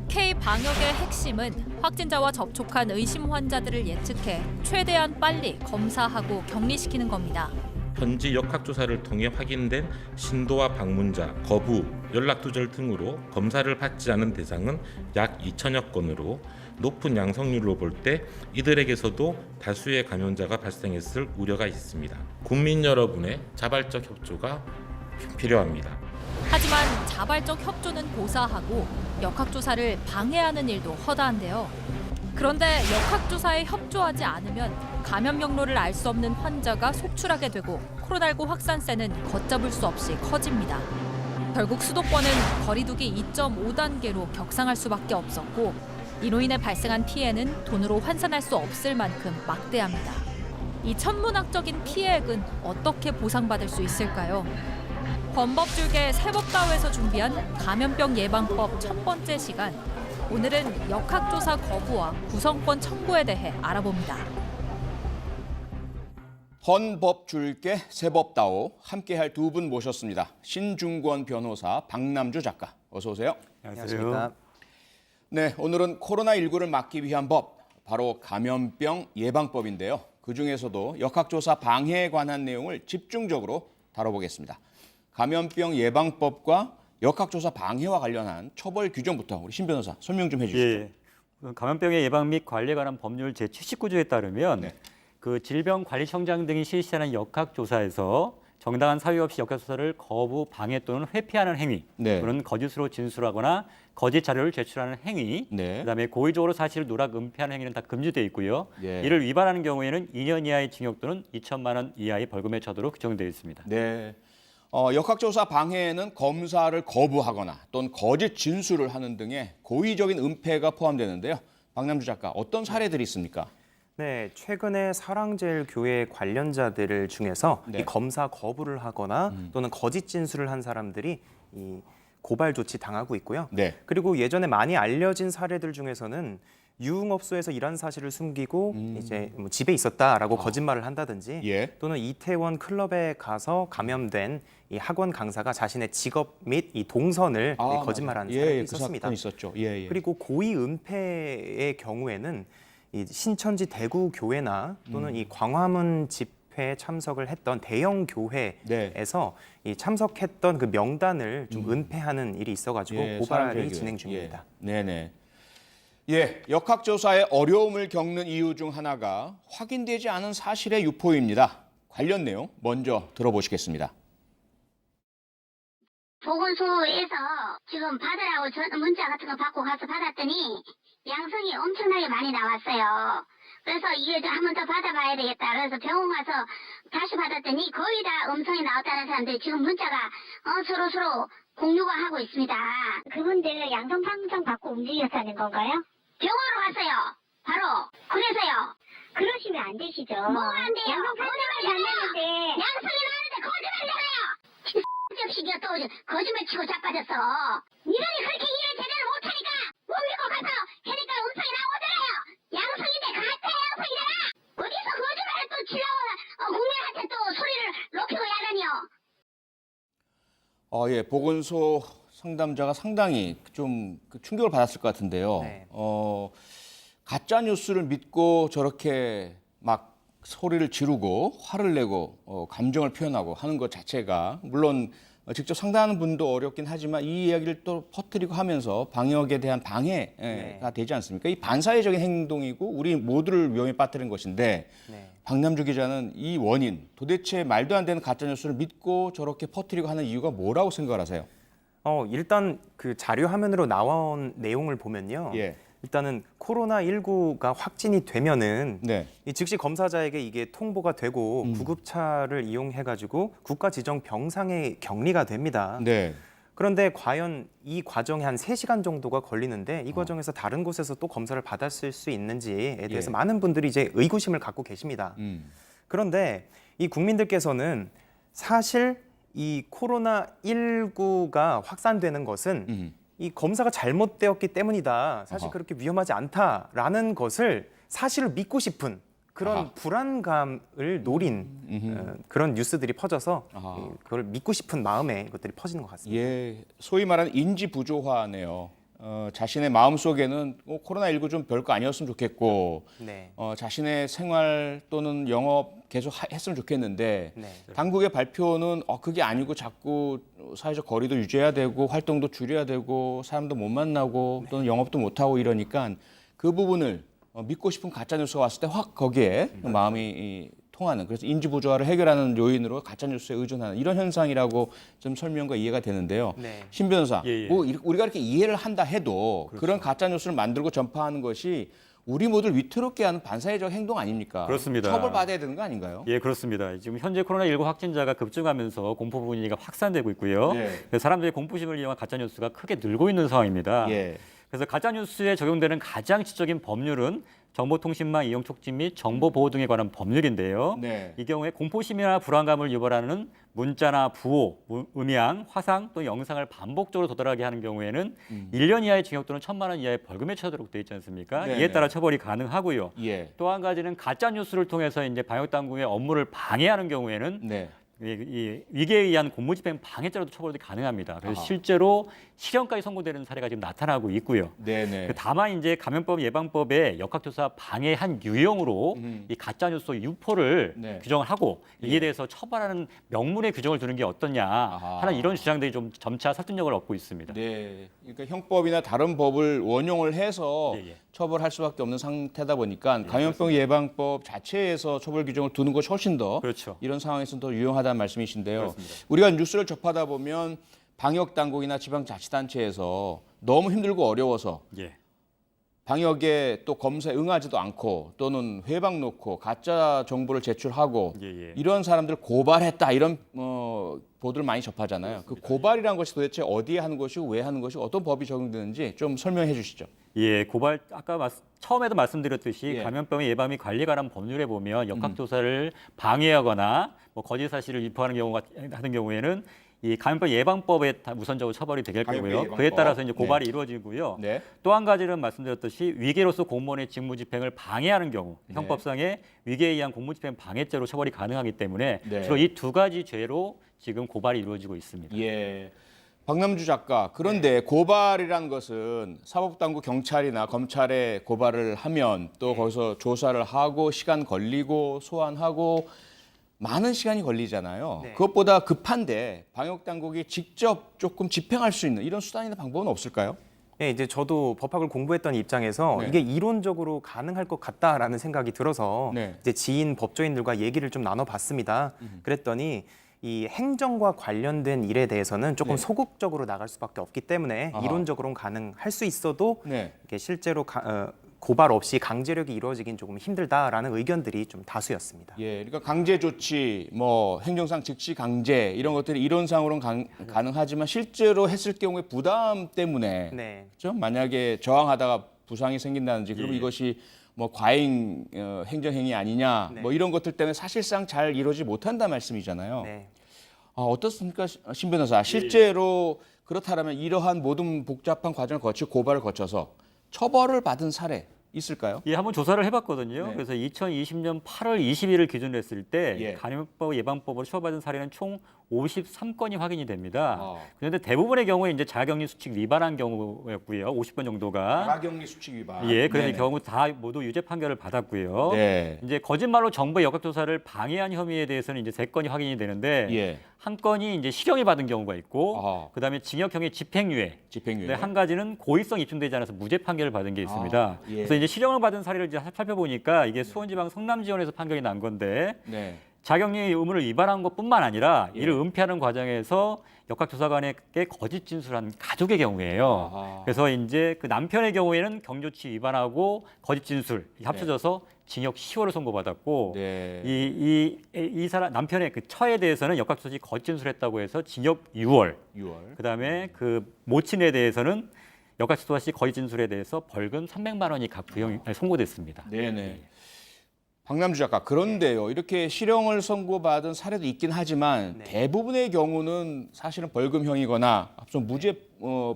K-방역의 핵심은 확진자와 접촉한 의심 환자들을 예측해 최대한 빨리 검사하고 격리시키는 겁니다. 현지 역학조사를 통해 확인된 신도와 방문자, 거부, 연락두절 등으로 검사를 받지 않은 대상은 약 2천여 건으로 높은 양성률로 볼 때 이들에게서도 다수의 감염자가 발생했을 우려가 있습니다. 국민 여러분의 자발적 협조가 필요합니다. 하지만 자발적 협조는 고사하고 역학조사를 방해하는 일도 허다한데요. 그런데 역학조사에 협조하지 않으면 감염 경로를 알 수 없는 환자가 속출하게 되고 코로나19 확산세는 걷잡을 수 없이 커집니다. 결국 수도권은 거리두기 2.5단계로 격상할 수밖에 없었고 이로 인해 발생한 피해는 돈으로 환산할 수 없을 만큼 막대합니다. 이 천문학적인 피해액은 어떻게 보상받을 수 있을까요? 범법줄계 세법다오에서 준비한 감염병 예방법 첫 번째 시간. 오늘은 역학조사 거부와 구성권 청구에 대해 알아봅니다. 헌법줄계 세법다오 함께할 두 분 모셨습니다. 신중권 변호사, 박남주 작가. 어서 오세요. 안녕하십니까. 네, 오늘은 코로나19를 막기 위한 법, 바로 감염병 예방법인데요. 그중에서도 역학조사 방해에 관한 내용을 집중적으로 다뤄보겠습니다. 감염병 예방법과 역학조사 방해와 관련한 처벌 규정부터 우리 신 변호사 설명 좀 해주시죠. 예. 감염병의 예방 및 관리에 관한 법률 제79조에 따르면 네. 그 질병관리청장 등이 실시하는 역학조사에서 정당한 사유 없이 역학조사를 거부, 방해 또는 회피하는 행위, 네. 또는 거짓으로 진술하거나 거짓 자료를 제출하는 행위, 네. 그다음에 고의적으로 사실을 누락 은폐하는 행위는 다 금지되어 있고요. 예. 이를 위반하는 경우에는 2년 이하의 징역 또는 2천만 원 이하의 벌금에 처도록 규정되어 있습니다. 네. 역학조사 방해에는 검사를 거부하거나 또는 거짓 진술을 하는 등의 고의적인 은폐가 포함되는데요. 박남주 작가, 어떤 사례들이 있습니까? 네, 최근에 사랑제일교회 관련자들 중에서 네. 이 검사 거부를 하거나 또는 거짓 진술을 한 사람들이 이 고발 조치 당하고 있고요. 네. 그리고 예전에 많이 알려진 사례들 중에서는 유흥업소에서 일한 사실을 숨기고 이제 뭐 집에 있었다라고 거짓말을 한다든지 예. 또는 이태원 클럽에 가서 감염된 이 학원 강사가 자신의 직업 및 이 동선을 거짓말하는 사례도 그 있었습니다. 사건 있었죠. 예, 예. 그리고 고의 은폐의 경우에는 이 신천지 대구 교회나 또는 이 광화문 집회에 참석을 했던 대형 교회에서 이 참석했던 그 명단을 좀 은폐하는 일이 있어가지고 예, 고발이 사랑제일교회. 진행 중입니다. 예. 네네. 예, 역학조사에 어려움을 겪는 이유 중 하나가 확인되지 않은 사실의 유포입니다. 관련 내용 먼저 들어보시겠습니다. 보건소에서 지금 받으라고 문자 같은 거 받고 가서 받았더니 양성이 엄청나게 많이 나왔어요. 그래서 이게 한 번 더 받아봐야 되겠다. 그래서 병원 가서 다시 받았더니 거의 다 음성이 나왔다는 사람들이 지금 문자가 서로 공유가 하고 있습니다. 그분들 양성 판정 받고 움직였다는 건가요? 병원으로 갔어요. 바로. 그래서요. 그러시면 안 되시죠. 뭐가 안 돼요? 양성 판정을 받는데 양성이 나왔는데 거짓말이잖아요. 적시기가 또 거짓말 치고 자빠졌어. 니들이 그렇게 일을 제대로 못하니까 못 믿고 가서 하니까 음성이 나오잖아요. 양성인데 가짜 양성이잖아. 어디서 거짓말을 또 치려고 국민한테 또 소리를 높이고 야단이요. 예, 보건소 상담자가 상당히 좀 충격을 받았을 것 같은데요. 네. 가짜 뉴스를 믿고 저렇게 막 소리를 지르고 화를 내고 감정을 표현하고 하는 것 자체가 물론 직접 상담하는 분도 어렵긴 하지만 이 이야기를 또 퍼뜨리고 하면서 방역에 대한 방해가 되지 않습니까? 이 반사회적인 행동이고 우리 모두를 위험에 빠뜨린 것인데 네. 박남주 기자는 이 원인, 도대체 말도 안 되는 가짜 뉴스를 믿고 저렇게 퍼뜨리고 하는 이유가 뭐라고 생각을 하세요? 일단 그 자료 화면으로 나온 내용을 보면요. 예. 일단은 코로나19가 확진이 되면은 네. 이 즉시 검사자에게 이게 통보가 되고 구급차를 이용해가지고 국가 지정 병상에 격리가 됩니다. 네. 그런데 과연 이 과정이 한 3시간 정도가 걸리는데 이 과정에서 다른 곳에서 또 검사를 받았을 수 있는지에 대해서 예. 많은 분들이 이제 의구심을 갖고 계십니다. 그런데 이 국민들께서는 사실 이 코로나19가 확산되는 것은 이 검사가 잘못되었기 때문이다. 사실 어허. 그렇게 위험하지 않다라는 것을 사실을 믿고 싶은 그런 아하. 불안감을 노린 그런 뉴스들이 퍼져서 아하. 그걸 믿고 싶은 마음에 이것들이 퍼지는 것 같습니다. 예, 소위 말하는 인지 부조화네요. 자신의 마음 속에는 코로나19 좀 별거 아니었으면 좋겠고, 네. 자신의 생활 또는 영업 계속 했으면 좋겠는데, 네. 당국의 발표는 그게 아니고 자꾸 사회적 거리도 유지해야 되고, 활동도 줄여야 되고, 사람도 못 만나고, 또는 영업도 못 하고 이러니까 그 부분을 믿고 싶은 가짜 뉴스가 왔을 때 확 거기에 마음이 통하는, 그래서 인지 부조화를 해결하는 요인으로 가짜 뉴스에 의존하는 이런 현상이라고 좀 설명과 이해가 되는데요. 네. 신 변호사, 예, 예. 뭐 우리가 이렇게 이해를 한다 해도 그런 가짜 뉴스를 만들고 전파하는 것이 우리 모두를 위태롭게 하는 반사회적 행동 아닙니까? 그렇습니다. 처벌받아야 되는 거 아닌가요? 예, 그렇습니다. 지금 현재 코로나19 확진자가 급증하면서 공포 분위기가 확산되고 있고요. 네. 그래서 사람들의 공포심을 이용한 가짜 뉴스가 크게 늘고 있는 상황입니다. 예. 그래서 가짜 뉴스에 적용되는 가장 지적인 법률은 정보통신망 이용 촉진 및 정보 보호 등에 관한 법률인데요. 네. 이 경우에 공포심이나 불안감을 유발하는 문자나 부호, 음향, 화상 또는 영상을 반복적으로 도달하게 하는 경우에는 1년 이하의 징역 또는 1,000만 원 이하의 벌금에 처하도록 되어 있지 않습니까? 네네. 이에 따라 처벌이 가능하고요. 예. 또 한 가지는 가짜 뉴스를 통해서 이제 방역 당국의 업무를 방해하는 경우에는 네. 이 위계에 의한 공무집행 방해죄로도 처벌이 가능합니다. 그래서 아하. 실제로 실형까지 선고되는 사례가 지금 나타나고 있고요. 네네. 다만 이제 감염법 예방법의 역학조사 방해 한 유형으로 이 가짜뉴스 유포를 네. 규정을 하고 이에 예. 대해서 처벌하는 명문의 규정을 두는 게 어떠냐 아하. 하는 이런 주장들이 좀 점차 설득력을 얻고 있습니다. 네. 그러니까 형법이나 다른 법을 원용을 해서 예, 예. 처벌할 수밖에 없는 상태다 보니까 감염병 예방법 자체에서 처벌 규정을 두는 것이 훨씬 더 그렇죠. 이런 상황에서는 더 유용하다는 말씀이신데요. 그렇습니다. 우리가 뉴스를 접하다 보면 방역 당국이나 지방자치단체에서 너무 힘들고 어려워서 예. 방역에 또 검사에 응하지도 않고 또는 회방 놓고 가짜 정보를 제출하고 예, 예. 이런 사람들 고발했다 이런 보도를 많이 접하잖아요. 그 고발이라는 것이 도대체 어디에 하는 것이고 왜 하는 것이고 어떤 법이 적용되는지 좀 설명해 주시죠. 예, 고발 아까 처음에도 말씀드렸듯이 예. 감염병 예방이 관리에 관한 법률에 보면 역학조사를 방해하거나 뭐 거짓 사실을 유포하는 경우가 하는 경우에는 이 감염병 예방법에 우선적으로 처벌이 감염병 되겠고요. 예방법. 그에 따라서 이제 고발이 네. 이루어지고요. 네. 또 한 가지는 말씀드렸듯이 위계로서 공무원의 직무집행을 방해하는 경우 네. 형법상의 위계에 의한 공무집행 방해죄로 처벌이 가능하기 때문에 네. 주로 이 두 가지 죄로 지금 고발이 이루어지고 있습니다. 예. 박남주 작가, 그런데 고발이란 것은 사법당국 경찰이나 검찰에 고발을 하면 또 거기서 조사를 하고 시간 걸리고 소환하고 많은 시간이 걸리잖아요. 네. 그것보다 급한데 방역당국이 직접 조금 집행할 수 있는 이런 수단이나 방법은 없을까요? 네, 이제 저도 법학을 공부했던 입장에서 네. 이게 이론적으로 가능할 것 같다라는 생각이 들어서 네. 이제 지인 법조인들과 얘기를 좀 나눠봤습니다. 그랬더니 이 행정과 관련된 일에 대해서는 조금 네. 소극적으로 나갈 수밖에 없기 때문에 아하. 이론적으로는 가능할 수 있어도 네. 이게 실제로 고발 없이 강제력이 이루어지긴 조금 힘들다라는 의견들이 좀 다수였습니다. 예, 그러니까 강제 조치, 뭐 행정상 즉시 강제 이런 것들이 이론상으로는 가능하지만 실제로 했을 경우에 부담 때문에 네. 그렇죠? 만약에 저항하다가 부상이 생긴다든지 그러면 예. 이것이 뭐 과잉 행정행위 아니냐 네. 뭐 이런 것들 때문에 사실상 잘 이루어지지 못한다 말씀이잖아요. 네. 어떻습니까, 신 변호사? 실제로 그렇다면 이러한 모든 복잡한 과정을 거치고 고발을 거쳐서 처벌을 받은 사례 있을까요? 예, 한번 조사를 해봤거든요. 네. 그래서 2020년 8월 20일을 기준으로 했을 때 예. 감염법 예방법으로 처벌받은 사례는 총 53건이 확인이 됩니다. 어. 그런데 대부분의 경우에 이제 자가격리 수칙 위반한 경우였고요. 50건 정도가. 자가격리 수칙 위반. 예, 그래서 네네. 경우 다 모두 유죄 판결을 받았고요. 네. 이제 거짓말로 정부의 역학조사를 방해한 혐의에 대해서는 이제 3건이 확인이 되는데 예. 한 건이 이제 실형을 받은 경우가 있고 아하. 그다음에 징역형의 집행유예. 집행유예. 네, 한 가지는 고의성 입증되지 않아서 무죄 판결을 받은 게 있습니다. 아, 예. 그래서 이제 실형을 받은 사례를 이제 살펴보니까 이게 수원지방 성남지원에서 판결이 난 건데 네. 자격리 의무를 위반한 것뿐만 아니라 예. 이를 은폐하는 과정에서 역학조사관에게 거짓 진술한 가족의 경우예요. 아하. 그래서 이제 그 남편의 경우에는 경조치 위반하고 거짓 진술 합쳐져서 징역 10월을 선고받았고 네. 이 사람 남편의 그 처에 대해서는 역학조사지 거짓 진술했다고 해서 징역 6월. 6월. 그다음에 그 모친에 대해서는 역학조사 시 거짓 진술에 대해서 벌금 300만 원이 각 선고됐습니다. 네네. 박남주 작가, 그런데요, 이렇게 실형을 선고받은 사례도 있긴 하지만 네. 대부분의 경우는 사실은 벌금형이거나 앞서 무죄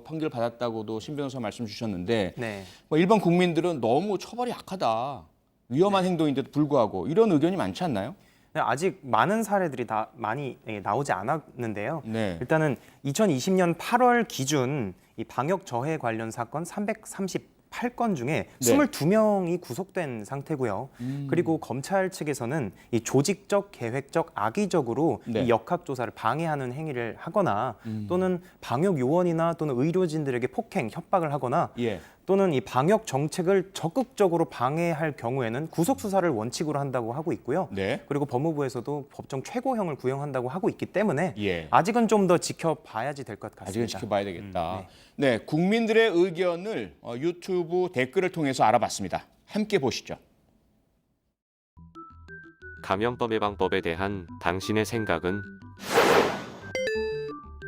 판결 받았다고도 신 변호사 말씀 주셨는데 네. 뭐 일반 국민들은 너무 처벌이 약하다. 위험한 행동인데도 불구하고 이런 의견이 많지 않나요? 네, 아직 많은 사례들이 다 많이 나오지 않았는데요. 네. 일단은 2020년 8월 기준 이 방역 저해 관련 사건 338건 중에 네. 22명이 구속된 상태고요. 그리고 검찰 측에서는 이 조직적, 계획적, 악의적으로 네. 이 역학조사를 방해하는 행위를 하거나 또는 방역 요원이나 또는 의료진들에게 폭행, 협박을 하거나 예. 또는 이 방역 정책을 적극적으로 방해할 경우에는 구속 수사를 원칙으로 한다고 하고 있고요. 네. 그리고 법무부에서도 법정 최고형을 구형한다고 하고 있기 때문에 예. 아직은 좀 더 지켜봐야지 될 것 같습니다. 아직은 지켜봐야 되겠다. 네, 국민들의 의견을 유튜브 댓글을 통해서 알아봤습니다. 함께 보시죠. 감염법 예방법에 대한 당신의 생각은?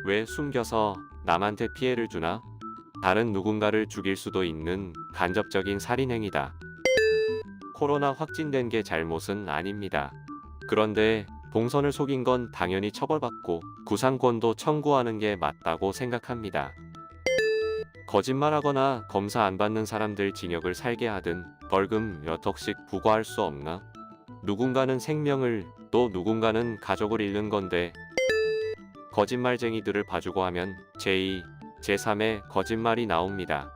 왜 숨겨서 남한테 피해를 주나? 다른 누군가를 죽일 수도 있는 간접적인 살인행위다. 코로나 확진된 게 잘못은 아닙니다. 그런데 동선을 속인 건 당연히 처벌받고 구상권도 청구하는 게 맞다고 생각합니다. 거짓말하거나 검사 안 받는 사람들 징역을 살게 하든 벌금 몇 억씩 부과할 수 없나? 누군가는 생명을, 또 누군가는 가족을 잃는 건데 거짓말쟁이들을 봐주고 하면 제2, 제3의 거짓말이 나옵니다.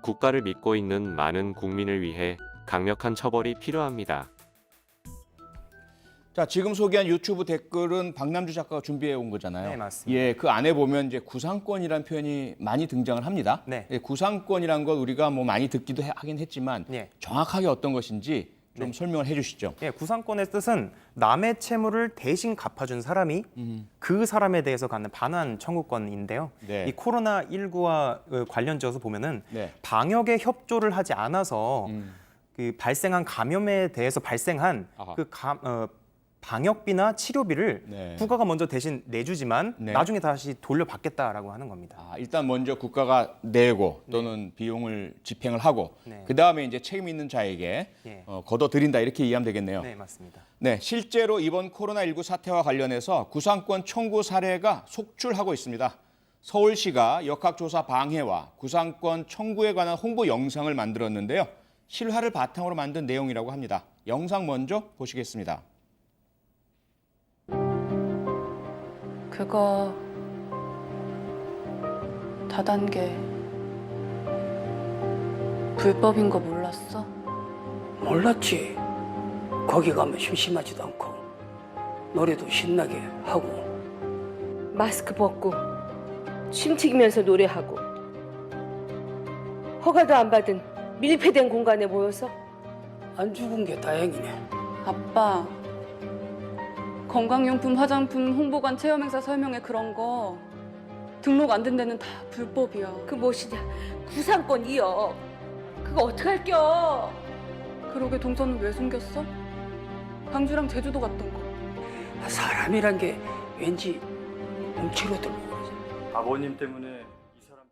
국가를 믿고 있는 많은 국민을 위해 강력한 처벌이 필요합니다. 자, 지금 소개한 유튜브 댓글은 박남주 작가가 준비해 온 거잖아요. 네, 맞습니다. 예, 그 안에 보면 이제 구상권이라는 표현이 많이 등장을 합니다. 네. 예, 구상권이란 건 우리가 뭐 많이 듣기도 하긴 했지만 네. 정확하게 어떤 것인지 좀 설명을 해 주시죠. 예, 구상권의 뜻은 남의 채무를 대신 갚아준 사람이 그 사람에 대해서 갖는 반환 청구권인데요. 네. 이 코로나19와 관련지어서 보면은 네. 방역에 협조를 하지 않아서 그 발생한 감염에 대해서 발생한 아하. 방역비나 치료비를 네. 국가가 먼저 대신 내주지만 네. 나중에 다시 돌려받겠다라고 하는 겁니다. 아, 일단 먼저 국가가 내고 또는 비용을 집행을 하고 네. 그다음에 이제 책임 있는 자에게 예. 걷어들인다 이렇게 이해하면 되겠네요. 네, 맞습니다. 네, 실제로 이번 코로나19 사태와 관련해서 구상권 청구 사례가 속출하고 있습니다. 서울시가 역학조사 방해와 구상권 청구에 관한 홍보 영상을 만들었는데요. 실화를 바탕으로 만든 내용이라고 합니다. 영상 먼저 보시겠습니다. 그거 다단계 불법인 거 몰랐어? 몰랐지. 거기 가면 심심하지도 않고 노래도 신나게 하고. 마스크 벗고 침 튀기면서 노래하고 허가도 안 받은 밀폐된 공간에 모여서 안 죽은 게 다행이네. 아빠, 건강용품, 화장품, 홍보관, 체험행사 설명회 그런 거 등록 안 된 데는 다 불법이야. 그 무엇이냐 구상권이여. 그거 어떡할겨. 그러게 동선은 왜 숨겼어? 광주랑 제주도 갔던 거. 사람이란 게 왠지 움츠러 들고 그러지. 아버님 때문에 이 사람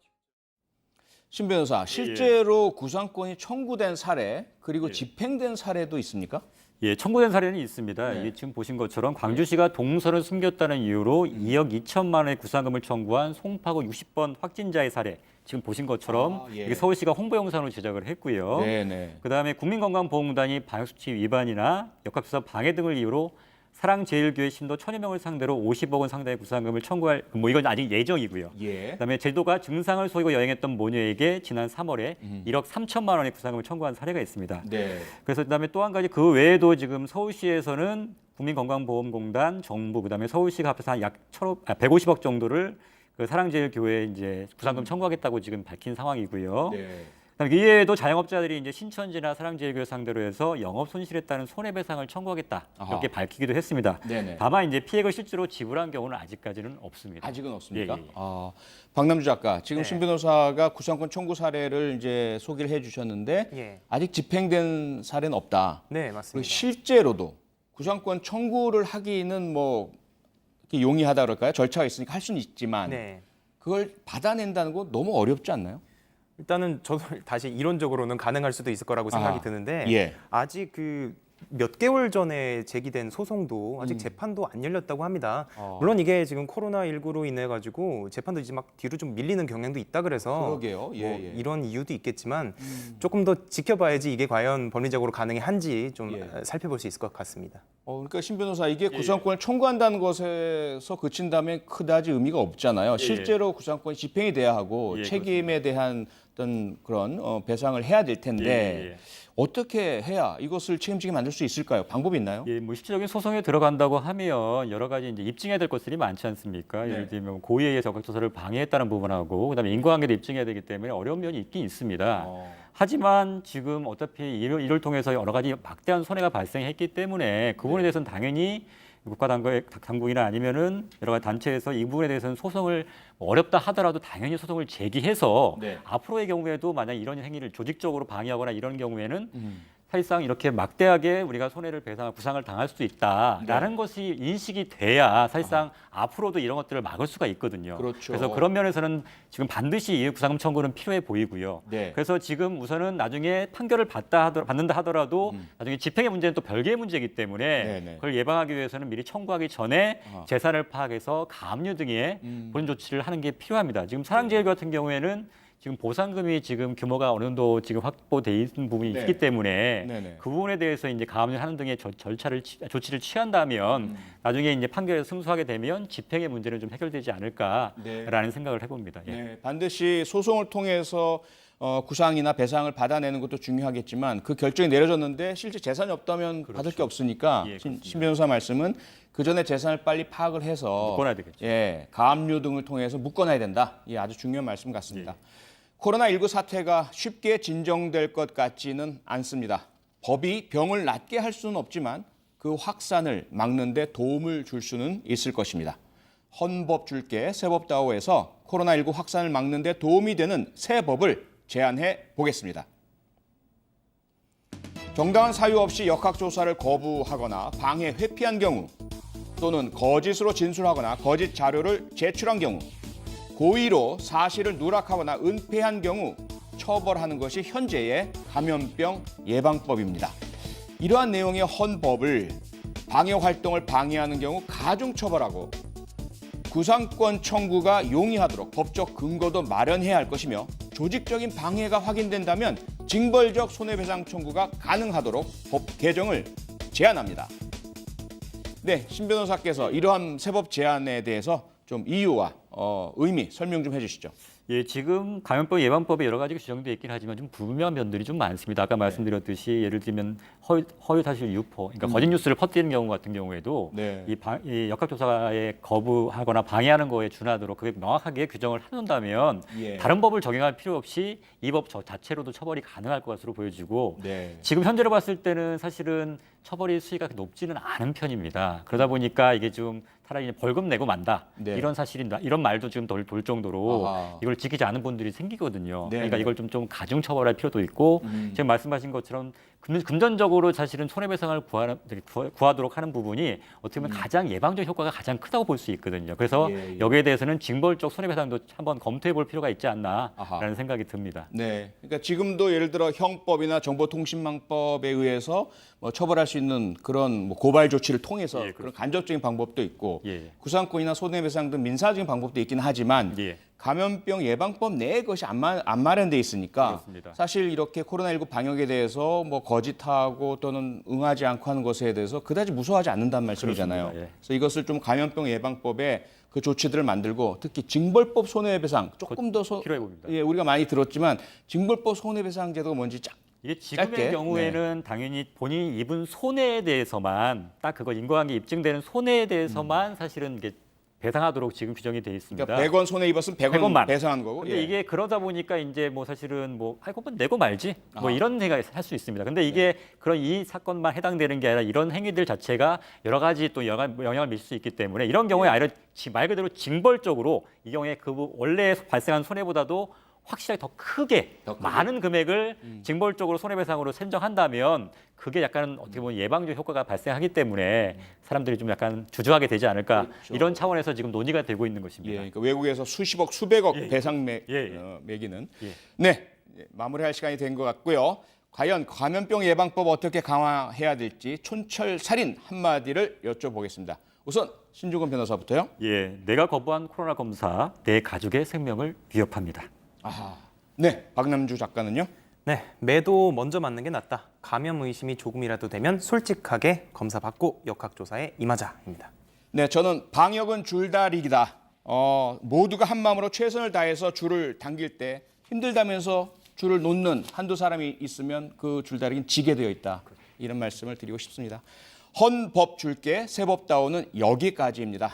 신 변호사, 실제로 구상권이 청구된 사례 그리고 집행된 사례도 있습니까? 예, 청구된 사례는 있습니다. 네. 이게 지금 보신 것처럼 광주시가 동선을 숨겼다는 이유로 2억 2천만 원의 구상금을 청구한 송파구 60번 확진자의 사례. 지금 보신 것처럼 예. 이게 서울시가 홍보 영상으로 제작을 했고요. 네네. 그다음에 국민건강보험공단이 방역수칙 위반이나 역학조사 방해 등을 이유로 사랑제일교회 신도 1,000여 명을 상대로 50억 원 상당의 구상금을 청구할, 뭐 이건 아직 예정이고요. 예. 그다음에 제주도가 증상을 속이고 여행했던 모녀에게 지난 3월에 1억 3천만 원의 구상금을 청구한 사례가 있습니다. 네. 그래서 그다음에 또 한 가지 그 외에도 지금 서울시에서는 국민건강보험공단, 정부, 그다음에 서울시가 합해서 약 150억 정도를 그 사랑제일교회에 이제 구상금 청구하겠다고 지금 밝힌 상황이고요. 네. 그다음에 이외에도 자영업자들이 이제 신천지나 사랑제일교회 상대로 해서 영업 손실에 따른 손해배상을 청구하겠다 이렇게 아하. 밝히기도 했습니다. 네네. 다만 이제 피해를 실제로 지불한 경우는 아직까지는 없습니다. 아직은 없습니까? 예, 예. 박남주 작가, 지금 네. 신 변호사가 구상권 청구 사례를 이제 소개를 해주셨는데 예. 아직 집행된 사례는 없다. 네, 그리고 맞습니다. 실제로도 구상권 청구를 하기는 뭐 이렇게 용이하다 그럴까요? 절차가 있으니까 할 수는 있지만 네. 그걸 받아낸다는 거 너무 어렵지 않나요? 일단은 저도 다시 이론적으로는 가능할 수도 있을 거라고 생각이 아, 드는데 예. 아직 그 몇 개월 전에 제기된 소송도 아직 재판도 안 열렸다고 합니다. 어. 물론 이게 지금 코로나19로 인해 가지고 재판도 이제 막 뒤로 좀 밀리는 경향도 있다 그래서 그러게요. 예, 뭐 예. 이런 이유도 있겠지만 조금 더 지켜봐야지 이게 과연 법리적으로 가능한지 좀 예. 살펴볼 수 있을 것 같습니다. 그러니까 신 변호사 이게 구상권을 청구한다는 것에서 그친다면 그다지 의미가 없잖아요. 실제로 구상권이 집행이 돼야 하고 예, 책임에 대한 어떤 그런 배상을 해야 될 텐데 어떻게 해야 이것을 책임지게 만들 수 있을까요? 방법이 있나요? 예, 뭐 실질적인 소송에 들어간다고 하면 여러 가지 이제 입증해야 될 것들이 많지 않습니까? 예를 들면 고의에 의해서 역학조사를 방해했다는 부분하고 그다음에 인과관계도 입증해야 되기 때문에 어려운 면이 있긴 있습니다. 하지만 지금 어차피 이를 통해서 여러 가지 막대한 손해가 발생했기 때문에 그 부분에 대해서는 당연히 국가 당국이나 아니면은 여러 가지 단체에서 이 부분에 대해서는 소송을 어렵다 하더라도 당연히 소송을 제기해서 앞으로의 경우에도 만약 이런 행위를 조직적으로 방해하거나 이런 경우에는 사실상 이렇게 막대하게 우리가 손해를 배상할 부상을 당할 수도 있다라는 것이 인식이 돼야 사실상 앞으로도 이런 것들을 막을 수가 있거든요. 그렇죠. 그래서 그런 면에서는 지금 반드시 이 구상금 청구는 필요해 보이고요. 네. 그래서 지금 우선은 나중에 판결을 받는다 하더라도 나중에 집행의 문제는 또 별개의 문제이기 때문에 네네. 그걸 예방하기 위해서는 미리 청구하기 전에 재산을 파악해서 가압류 등의 보존 조치를 하는 게 필요합니다. 지금 사랑제일 같은 경우에는 지금 보상금이 지금 규모가 어느 정도 지금 확보돼 있는 부분이 있기 때문에 네네. 그 부분에 대해서 이제 가압류 하는 등의 조치를 취한다면 나중에 이제 판결에서 승소하게 되면 집행의 문제는 좀 해결되지 않을까라는 생각을 해봅니다. 예. 네, 반드시 소송을 통해서 구상이나 배상을 받아내는 것도 중요하겠지만 그 결정이 내려졌는데 실제 재산이 없다면 받을 게 없으니까 예, 신 변호사 말씀은 그 전에 재산을 빨리 파악을 해서 묶어놔야 되겠죠. 예, 가압류 등을 통해서 묶어놔야 된다. 예, 아주 중요한 말씀 같습니다. 코로나19 사태가 쉽게 진정될 것 같지는 않습니다. 법이 병을 낫게 할 수는 없지만 그 확산을 막는 데 도움을 줄 수는 있을 것입니다. 헌법 줄게 새법다오에서 코로나19 확산을 막는 데 도움이 되는 새 법을 제안해 보겠습니다. 정당한 사유 없이 역학조사를 거부하거나 방해, 회피한 경우 또는 거짓으로 진술하거나 거짓 자료를 제출한 경우 고의로 사실을 누락하거나 은폐한 경우 처벌하는 것이 현재의 감염병 예방법입니다. 이러한 내용의 헌법을 방해 활동을 방해하는 경우 가중처벌하고 구상권 청구가 용이하도록 법적 근거도 마련해야 할 것이며 조직적인 방해가 확인된다면 징벌적 손해배상 청구가 가능하도록 법 개정을 제안합니다. 네, 신 변호사께서 이러한 새법 제안에 대해서 좀 이유와 의미 설명 좀 해주시죠. 예, 지금 감염병 예방법에 여러 가지가 규정되어 있긴 하지만 좀 불분명한 면들이 좀 많습니다. 아까 말씀드렸듯이 예를 들면 허위 사실 유포, 그러니까 거짓 뉴스를 퍼뜨리는 경우 같은 경우에도 이 역학조사에 거부하거나 방해하는 거에 준하도록 그게 명확하게 규정을 해놓는다면 다른 법을 적용할 필요 없이 이 법 자체로도 처벌이 가능할 것으로 보여지고 지금 현재로 봤을 때는 사실은 처벌의 수위가 높지는 않은 편입니다. 그러다 보니까 이게 좀 차라리 벌금 내고 만다 이런 사실인다 이런 말도 지금 돌 정도로 이걸 지키지 않은 분들이 생기거든요. 그러니까 이걸 좀 가중 처벌할 필요도 있고 지금 말씀하신 것처럼 금전적으로 사실은 손해배상을 구하도록 하는 부분이 어떻게 보면 가장 예방적 효과가 가장 크다고 볼 수 있거든요. 그래서 여기에 대해서는 징벌적 손해배상도 한번 검토해 볼 필요가 있지 않나라는 생각이 듭니다. 네, 그러니까 지금도 예를 들어 형법이나 정보통신망법에 의해서 처벌할 수 있는 그런 고발 조치를 통해서 그런 간접적인 방법도 있고 구상권이나 손해배상 등 민사적인 방법도 있긴 하지만 감염병 예방법 내에 그것이 안 마련돼 있으니까 사실 이렇게 코로나19 방역에 대해서 거짓하고 또는 응하지 않고 하는 것에 대해서 그다지 무서워하지 않는다는 말씀이잖아요. 그래서 이것을 좀 감염병 예방법에 그 조치들을 만들고 특히 징벌법 손해배상 조금 더 필요해 봅니다. 우리가 많이 들었지만 징벌법 손해배상 제도가 뭔지 이게 지금의 짧게? 경우에는 당연히 본인이 입은 손해에 대해서만 딱 그거 인과관계 입증되는 손해에 대해서만 사실은 이게 배상하도록 지금 규정이 돼 있습니다. 그러니까 100원 손해 입었으면 100원 배상하는 거고. 근데 이게 그러다 보니까 이제 사실은 아이고 내고 말지 이런 생각을 할 수 있습니다. 근데 이게 그런 이 사건만 해당되는 게 아니라 이런 행위들 자체가 여러 가지 또 영향을 미칠 수 있기 때문에 이런 경우에 아니라 말 그대로 징벌적으로 이 경우에 그 원래 발생한 손해보다도 확실하게 더 크게 많은 금액을 징벌적으로 손해배상으로 산정한다면 그게 약간 어떻게 보면 예방적 효과가 발생하기 때문에 사람들이 좀 약간 주저하게 되지 않을까 이런 차원에서 지금 논의가 되고 있는 것입니다. 그러니까 외국에서 수십억, 수백억 배상 매기는. 네, 마무리할 시간이 된 것 같고요. 과연 감염병 예방법 어떻게 강화해야 될지 촌철살인 한마디를 여쭤보겠습니다. 우선 신중근 변호사부터요. 예, 내가 거부한 코로나 검사 내 가족의 생명을 위협합니다. 네, 박남주 작가는요. 네, 매도 먼저 맞는 게 낫다. 감염 의심이 조금이라도 되면 솔직하게 검사 받고 역학조사에 임하자입니다. 네, 저는 방역은 줄다리기다. 모두가 한 마음으로 최선을 다해서 줄을 당길 때 힘들다면서 줄을 놓는 한두 사람이 있으면 그 줄다리기는 지게 되어 있다. 이런 말씀을 드리고 싶습니다. 헌법 줄게 세법다오는 여기까지입니다.